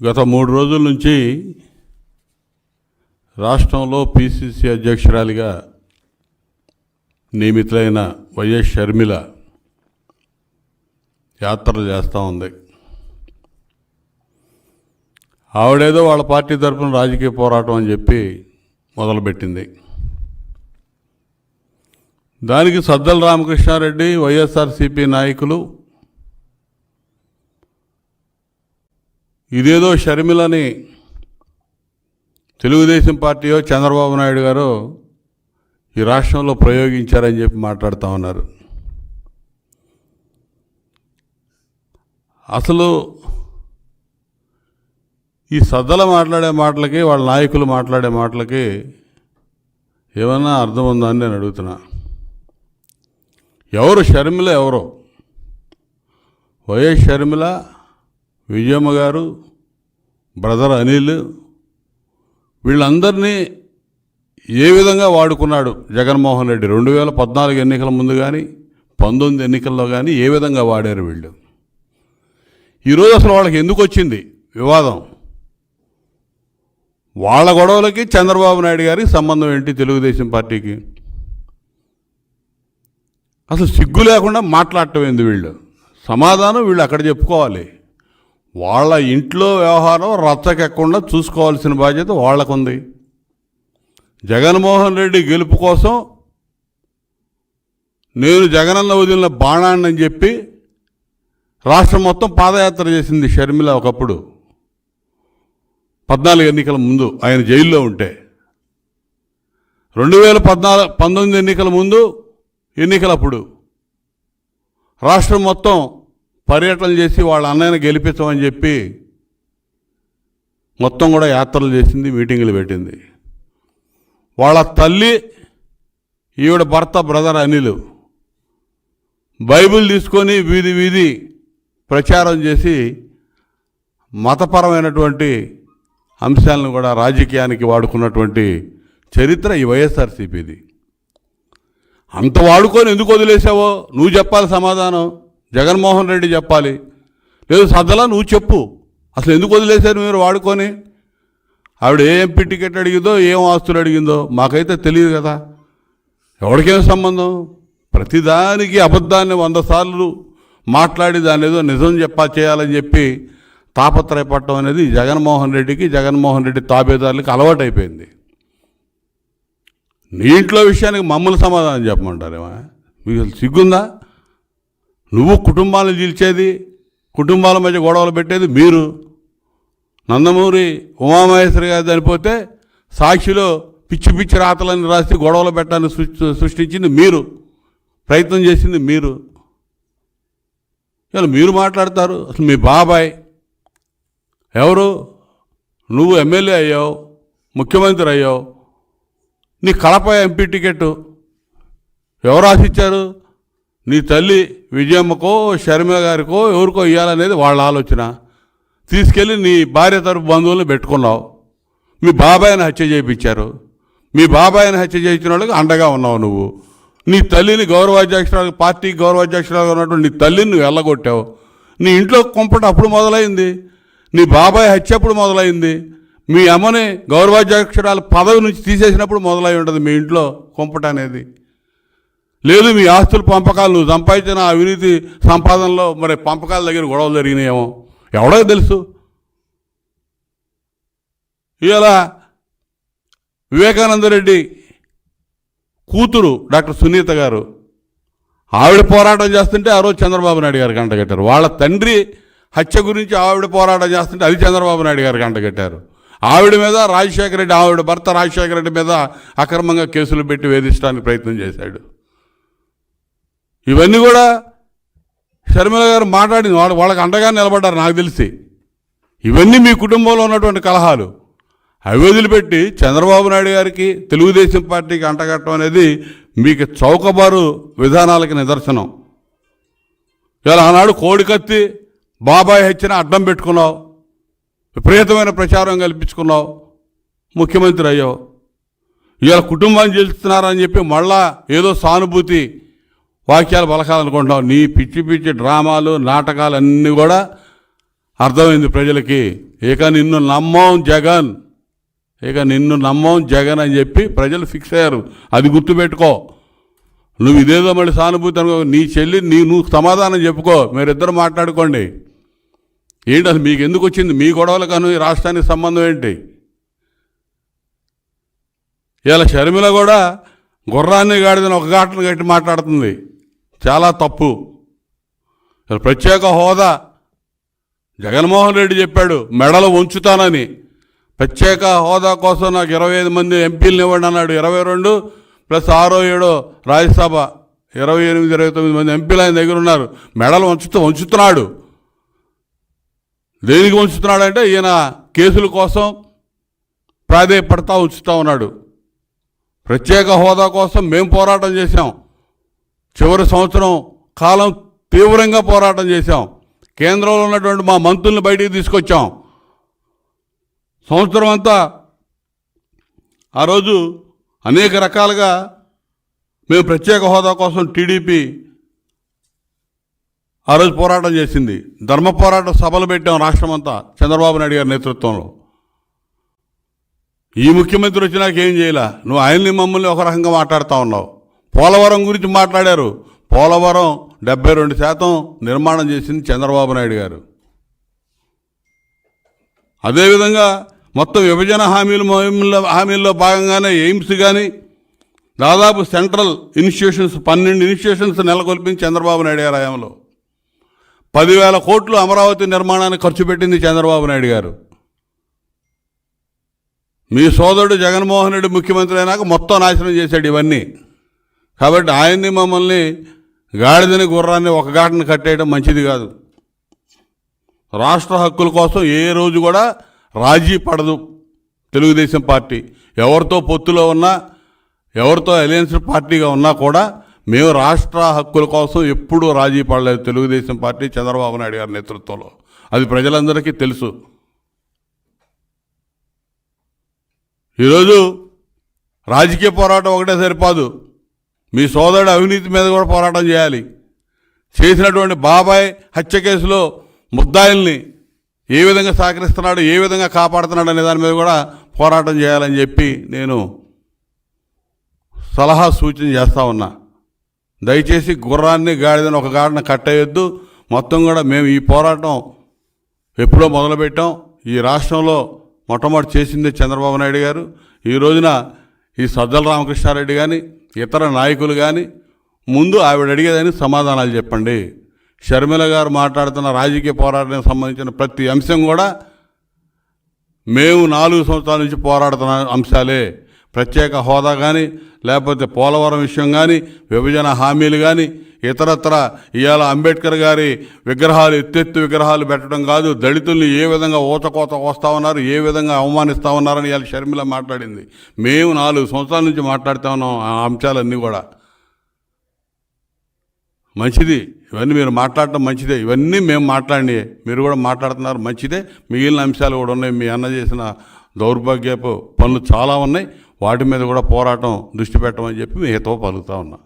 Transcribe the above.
గత 3 రోజుల నుంచి రాష్ట్రంలో పిసిసి అధ్యక్షురాలిగా నియమితులైన వైఎస్ షర్మిల యాత్రలు చేస్తూ ఉంది. ఆవిడేదో వాళ్ళ పార్టీ తరఫున రాజకీయ పోరాటం అని చెప్పి మొదలుపెట్టింది. దానికి సద్దల రామకృష్ణారెడ్డి, వైఎస్ఆర్సీపీ నాయకులు ఇదేదో షర్మిలని తెలుగుదేశం పార్టీయో చంద్రబాబు నాయుడు గారో ఈ రాష్ట్రంలో ప్రయోగించారని చెప్పి మాట్లాడుతూ ఉన్నారు. అసలు ఈ సద్దల మాట్లాడే మాటలకి, వాళ్ళ నాయకులు మాట్లాడే మాటలకి ఏమన్నా అర్థం ఉందా అని నేను అడుగుతున్నా. ఎవరు షర్మిల? ఎవరో వైఎస్ షర్మిల, విజయమ్మ గారు, బ్రదర్ అనిల్, వీళ్ళందరినీ ఏ విధంగా వాడుకున్నాడు జగన్మోహన్ రెడ్డి 2014 ఎన్నికల ముందు కానీ 19 ఎన్నికల్లో కానీ ఏ విధంగా వాడారు వీళ్ళు? ఈరోజు అసలు వాళ్ళకి ఎందుకు వచ్చింది వివాదం? వాళ్ళ గొడవలకి చంద్రబాబు నాయుడు గారికి సంబంధం ఏంటి? తెలుగుదేశం పార్టీకి అసలు సిగ్గు లేకుండా మాట్లాడటం ఏంది వీళ్ళు? సమాధానం వీళ్ళు అక్కడ చెప్పుకోవాలి. వాళ్ళ ఇంట్లో వ్యవహారం రచ్చకెక్కకుండా చూసుకోవాల్సిన బాధ్యత వాళ్ళకుంది. జగన్మోహన్ రెడ్డి గెలుపు కోసం నేను జగనన్న వదిలిన బాణాన్ని అని చెప్పి రాష్ట్రం మొత్తం పాదయాత్ర చేసింది షర్మిల. ఒకప్పుడు 14 ఎన్నికల ముందు ఆయన జైల్లో ఉంటే, 2019 ఎన్నికల ముందు ఎన్నికలప్పుడు రాష్ట్రం మొత్తం పర్యటన చేసి వాళ్ళ అన్నయ్యను గెలిపించమని చెప్పి మొత్తం కూడా యాత్రలు చేసింది, మీటింగులు పెట్టింది. వాళ్ళ తల్లి, ఈవిడ భర్త బ్రదర్ అనిల్ బైబిల్ తీసుకొని వీధి వీధి ప్రచారం చేసి మతపరమైనటువంటి అంశాలను కూడా రాజకీయానికి వాడుకున్నటువంటి చరిత్ర ఈ వైఎస్ఆర్సీపీది. అంత వాడుకొని ఎందుకు వదిలేసావో నువ్వు చెప్పాలి సమాధానం. జగన్మోహన్ రెడ్డి చెప్పాలి. లేదు సద్దలా నువ్వు చెప్పు, అసలు ఎందుకు వదిలేశారు మీరు వాడుకొని? ఆవిడ ఏ ఎంపీ టికెట్ అడిగిందో, ఏం ఆస్తులు అడిగిందో మాకైతే తెలియదు కదా. ఎవరికేం సంబంధం? ప్రతిదానికి అబద్ధాన్ని 100 సార్లు మాట్లాడి దాని ఏదో నిజం చేయాలని చెప్పి తాపత్రయపడటం అనేది జగన్మోహన్ రెడ్డికి, జగన్మోహన్ రెడ్డి తాబేదారులకి అలవాటైపోయింది. నీ ఇంట్లో విషయానికి మమ్మల్ని సమాధానం చెప్పమంటారేమో? మీకు సిగ్గుందా? నువ్వు కుటుంబాలను చీల్చేది, కుటుంబాల మధ్య గొడవలు పెట్టేది మీరు. నందమూరి ఉమామహేశ్వరి గారు చనిపోతే సాక్షిలో పిచ్చి పిచ్చి రాతలని రాసి గొడవలు పెట్టాలని సృష్టించింది మీరు, ప్రయత్నం చేసింది మీరు. ఇలా మీరు మాట్లాడతారు. అసలు మీ బాబాయ్ ఎవరు? నువ్వు ఎమ్మెల్యే అయ్యావు, ముఖ్యమంత్రి అయ్యావు, నీ కడప ఎంపీ టికెట్ ఎవరు ఆశించారు? నీ తల్లి విజయమ్మకో, షర్మిల గారికో, ఎవరికో ఇవ్వాలనేది వాళ్ళ ఆలోచన. తీసుకెళ్ళి నీ భార్య తరపు బంధువులను పెట్టుకున్నావు. మీ బాబాయిని హత్య చేయించారు. మీ బాబాయిని హత్య చేయించిన వాళ్ళకి అండగా ఉన్నావు నువ్వు. నీ తల్లిని గౌరవాధ్యక్షురాలు, పార్టీకి గౌరవాధ్యక్షురాలుగా ఉన్నటువంటి నీ తల్లిని నువ్వు వెళ్ళగొట్టావు. నీ ఇంట్లో కుంపట అప్పుడు మొదలైంది. నీ బాబాయ్ హత్య అప్పుడు మొదలైంది. మీ అమ్మని గౌరవాధ్యక్షురాలు పదవి నుంచి తీసేసినప్పుడు మొదలై ఉంటుంది మీ ఇంట్లో కుంపట అనేది. లేదు మీ ఆస్తుల పంపకాలు, నువ్వు సంపాదించిన అవినీతి సంపాదనలో మరి పంపకాల దగ్గర గొడవలు జరిగినాయేమో ఎవడో తెలుసు. ఇవాళ వివేకానందరెడ్డి కూతురు డాక్టర్ సునీత గారు ఆవిడ పోరాటం చేస్తుంటే ఆ రోజు చంద్రబాబు నాయుడు గారికి అంటగట్టారు. వాళ్ళ తండ్రి హత్య గురించి ఆవిడ పోరాటం చేస్తుంటే అది చంద్రబాబు నాయుడు గారికి అంటగట్టారు. ఆవిడ మీద రాజశేఖర రెడ్డి, ఆవిడ భర్త రాజశేఖర రెడ్డి మీద అక్రమంగా కేసులు పెట్టి వేధించడానికి ప్రయత్నం చేశాడు. ఇవన్నీ కూడా షర్మిల గారు మాట్లాడింది. వాళ్ళకి అండగా నిలబడ్డారు నాకు తెలిసి. ఇవన్నీ మీ కుటుంబంలో ఉన్నటువంటి కలహాలు. అవి వదిలిపెట్టి చంద్రబాబు నాయుడు గారికి, తెలుగుదేశం పార్టీకి అంటగట్టడం అనేది మీకు చౌకబారు విధానాలకి నిదర్శనం. ఇలా ఆనాడు కోడికత్తి బాబాయ్ హత్యని అడ్డం పెట్టుకున్నావు, విపరీతమైన ప్రచారం కల్పించుకున్నావు, ముఖ్యమంత్రి అయ్యావు. ఇవాళ కుటుంబాన్ని గెలుస్తున్నారని చెప్పి మళ్ళా ఏదో సానుభూతి వాక్యాలు పలకాలనుకుంటున్నావు. నీ పిచ్చి పిచ్చి డ్రామాలు, నాటకాలు అన్నీ కూడా అర్థమైంది ప్రజలకి. ఇక నిన్ను నమ్మం జగన్, ఇక నిన్ను నమ్మం జగన్ అని చెప్పి ప్రజలు ఫిక్స్ అయ్యారు. అది గుర్తుపెట్టుకో. నువ్వు ఇదేదో మళ్ళీ సానుభూతి అనుకో. నీ చెల్లి నువ్వు సమాధానం చెప్పుకో, మీరిద్దరు మాట్లాడుకోండి. ఏంటి అసలు మీకు ఎందుకు వచ్చింది? మీ గొడవలకను ఈ రాష్ట్రానికి సంబంధం ఏంటి? ఇలా షర్మిల కూడా గుర్రాన్ని గాడిదని ఒక ఘాటను కట్టి మాట్లాడుతుంది. చాలా తప్పు. ప్రత్యేక హోదా జగన్మోహన్ రెడ్డి చెప్పాడు మెడలు ఉంచుతానని. ప్రత్యేక హోదా కోసం నాకు 25 మంది ఎంపీలను ఇవ్వండి అన్నాడు. 22 ప్లస్ 6 7 రాజ్యసభ 28 29 మంది ఎంపీలు ఆయన దగ్గర ఉన్నారు. మెడలు ఉంచుతున్నాడు. దేనికి ఉంచుతున్నాడంటే ఈయన కేసుల కోసం ప్రాధేయపడతా ఉంచుతూ ఉన్నాడు. ప్రత్యేక హోదా కోసం మేము పోరాటం చేశాం. చివరి సంవత్సరం కాలం తీవ్రంగా పోరాటం చేశాం. కేంద్రంలో ఉన్నటువంటి మా మంత్రుల్ని బయటికి తీసుకొచ్చాం. సంవత్సరం అంతా ఆ రోజు అనేక రకాలుగా మేము ప్రత్యేక హోదా కోసం టీడీపీ ఆ రోజు పోరాటం చేసింది. ధర్మ పోరాట సభలు పెట్టాం రాష్ట్రమంతా చంద్రబాబు నాయుడు గారి నేతృత్వంలో. ఈ ముఖ్యమంత్రి వచ్చినాక ఏం చేయాల? నువ్వు ఆయన్ని మమ్మల్ని ఒక రకంగా మాట్లాడుతూ ఉన్నావు. పోలవరం గురించి మాట్లాడారు. పోలవరం 72% నిర్మాణం చేసింది చంద్రబాబు నాయుడు గారు. అదేవిధంగా మొత్తం విభజన హామీల్లో భాగంగానే ఎయిమ్స్ కానీ దాదాపు సెంట్రల్ ఇన్స్టిట్యూషన్స్ 12 ఇన్స్టిట్యూషన్స్ నెలకొల్పింది చంద్రబాబు నాయుడు గారి హయాంలో. 10,000 కోట్లు అమరావతి నిర్మాణానికి ఖర్చు పెట్టింది చంద్రబాబు నాయుడు గారు. మీ సోదరుడు జగన్మోహన్ రెడ్డి ముఖ్యమంత్రి అయినాక మొత్తం నాశనం చేశాడు ఇవన్నీ. కాబట్టి ఆయన్ని మమ్మల్ని గాడిదని గుర్రాన్ని ఒక ఘాటను కట్టేయడం మంచిది కాదు. రాష్ట్ర హక్కుల కోసం ఏ రోజు కూడా రాజీ పడదు తెలుగుదేశం పార్టీ. ఎవరితో పొత్తులో ఉన్నా, ఎవరితో అలయన్స్ పార్టీగా ఉన్నా కూడా మేము రాష్ట్ర హక్కుల కోసం ఎప్పుడూ రాజీ పడలేదు తెలుగుదేశం పార్టీ చంద్రబాబు నాయుడు గారి నేతృత్వంలో. అది ప్రజలందరికీ తెలుసు. ఈరోజు రాజకీయ పోరాటం ఒకటే సరిపోదు. మీ సోదరుడు అవినీతి మీద కూడా పోరాటం చేయాలి. చేసినటువంటి బాబాయ్ హత్య కేసులో ముద్దాయిల్ని ఏ విధంగా సహకరిస్తున్నాడు, ఏ విధంగా కాపాడుతున్నాడు అనే దాని మీద కూడా పోరాటం చేయాలని చెప్పి నేను సలహా సూచన చేస్తూ ఉన్నా. దయచేసి గుర్రాన్ని గాడిదని ఒక గాడిన కట్టేయొద్దు. మొత్తం కూడా మేము ఈ పోరాటం ఎప్పుడో మొదలుపెట్టాం. ఈ రాష్ట్రంలో మొట్టమొదటి చేసింది చంద్రబాబు నాయుడు గారు. ఈ రోజున ఈ సజ్జల రామకృష్ణారెడ్డి కానీ ఇతర నాయకులు కానీ ముందు ఆవిడ అడిగేదానికి సమాధానాలు చెప్పండి. షర్మిల గారు మాట్లాడుతున్న రాజకీయ పోరాటానికి సంబంధించిన ప్రతి అంశం కూడా మేము 4 సంవత్సరాల నుంచి పోరాడుతున్న అంశాలే. ప్రత్యేక హోదా కానీ, లేకపోతే పోలవరం విషయం కానీ, విభజన హామీలు కానీ, ఇతరత్ర ఇవాళ అంబేద్కర్ గారి విగ్రహాలు ఎత్తెత్తు విగ్రహాలు పెట్టడం కాదు, దళితుల్ని ఏ విధంగా ఊచకోత వస్తూ ఉన్నారు, ఏ విధంగా అవమానిస్తూ ఉన్నారని ఇవాళ షర్మిల మాట్లాడింది. మేము 4 సంవత్సరాల నుంచి మాట్లాడుతూ ఉన్నాం ఆ అంశాలన్నీ కూడా. మంచిది, ఇవన్నీ మీరు మాట్లాడటం మంచిదే. ఇవన్నీ మేము మాట్లాడినాయి, మీరు కూడా మాట్లాడుతున్నారు, మంచిదే. మిగిలిన అంశాలు కూడా ఉన్నాయి. మీ అన్న చేసిన దౌర్భాగ్యపు పనులు చాలా ఉన్నాయి. వాటి మీద కూడా పోరాటం దృష్టి పెట్టమని చెప్పి మీ హితవు పలుకుతా ఉన్నా.